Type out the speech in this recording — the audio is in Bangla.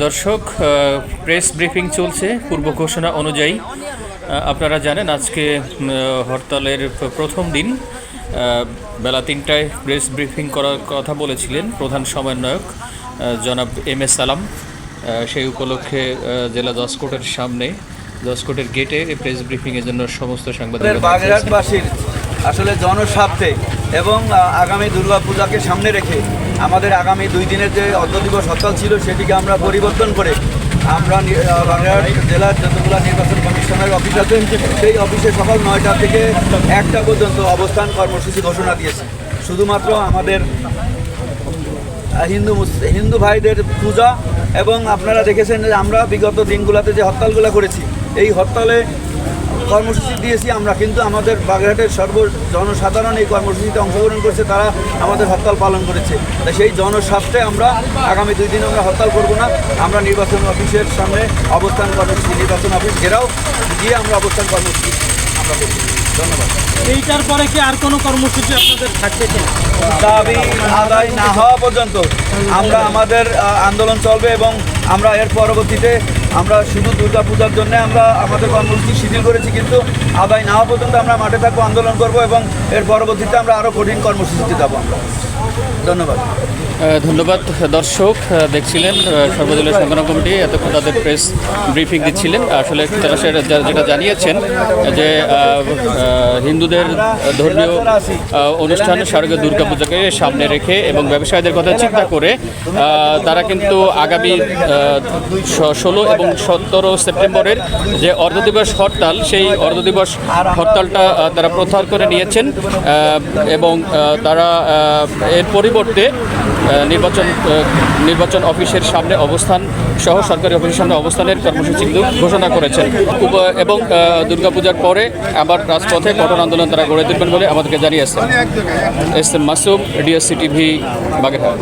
দর্শক, প্রেস ব্রিফিং চলছে পূর্ব ঘোষণা অনুযায়ী। আপনারা জানেন আজকে হরতালের প্রথম দিন। বেলা ৩টায় প্রেস ব্রিফিং করার কথা বলেছিলেন প্রধান সমন্বয়ক জনাব MS সালাম। সেই উপলক্ষে জেলা জজ কোর্টের সামনে, জজ কোর্টের গেটে প্রেস ব্রিফিংয়ের জন্য সমস্ত সাংবাদিক বাগেরহাটবাসীর আসলে জনস্বার্থে এবং আগামী দুর্গাপূজাকে সামনে রেখে আমাদের আগামী 2 দিনের যে অর্ধ দিবস হরতাল ছিল সেটিকে আমরা পরিবর্তন করে আমরা বাগেরহাট জেলার যতগুলো নির্বাচন কমিশনের অফিস আছে সেই অফিসে সকাল 9টা থেকে 1টা পর্যন্ত অবস্থান কর্মসূচি ঘোষণা দিয়েছে। শুধুমাত্র আমাদের হিন্দু ভাইদের পূজা এবং আপনারা দেখেছেন যে আমরা বিগত দিনগুলোতে যে হরতালগুলো করেছি এই হরতালে কর্মসূচি দিয়েছি আমরা, কিন্তু আমাদের বাগেরহাটের জনসাধারণ এই কর্মসূচিতে অংশগ্রহণ করেছে, তারা আমাদের হরতাল পালন করেছে। তাই সেই জনস্বার্থে আমরা আগামী 2 দিন আমরা হরতাল করব না। আমরা নির্বাচন অফিসের সামনে অবস্থান কর্মসূচি, নির্বাচন অফিস ঘেরাও গিয়ে আমরা অবস্থান কর্মসূচি আমরা করব। ধন্যবাদ। এইটার পরে কি আর কোনো কর্মসূচি আপনাদের থাকবে কিনা? দাবি আদায় না হওয়া পর্যন্ত আমরা আমাদের আন্দোলন চলবে এবং আমরা এর পরবর্তীতে আমরা শুধু দুর্গাপূজার জন্য আমরা আমাদের কর্মসূচি শিথিল করেছি, কিন্তু আদায় না হওয়া পর্যন্ত আমরা মাঠে থাকবো, আন্দোলন করব এবং এর পরবর্তীতে আমরা আরও কঠিন কর্মসূচিতে যাবো। ধন্যবাদ। ধন্যবাদ। দর্শক, দেখছিলেন সর্বদলীয় সংগঠন কমিটি এতক্ষণ তাদের প্রেস ব্রিফিং দিচ্ছিলেন। আসলে তারা যেটা জানিয়েছেন যে হিন্দুদের ধর্মীয় অনুষ্ঠান শারদীয় দুর্গাপূজাকে সামনে রেখে এবং ব্যবসায়ীদের কথা চিন্তা করে তারা কিন্তু আগামী 16 এবং 17 সেপ্টেম্বরের যে অর্ধদিবস হরতাল, সেই অর্ধদিবস হরতালটা তারা প্রত্যাহার করে নিয়েছেন এবং তারা এর পরিবর্তে নির্বাচন অফিসের সামনে অবস্থান সহ সরকারি অফিসের সামনে অবস্থানের কর্মসূচি ঘোষণা করেছেন এবং দুর্গাপূজার পরে আবার রাজপথে কঠোর আন্দোলন তারা গড়ে তুলবেন বলে আমাদেরকে জানিয়েছেন। SM Masum, DSC TV, Bagerhat.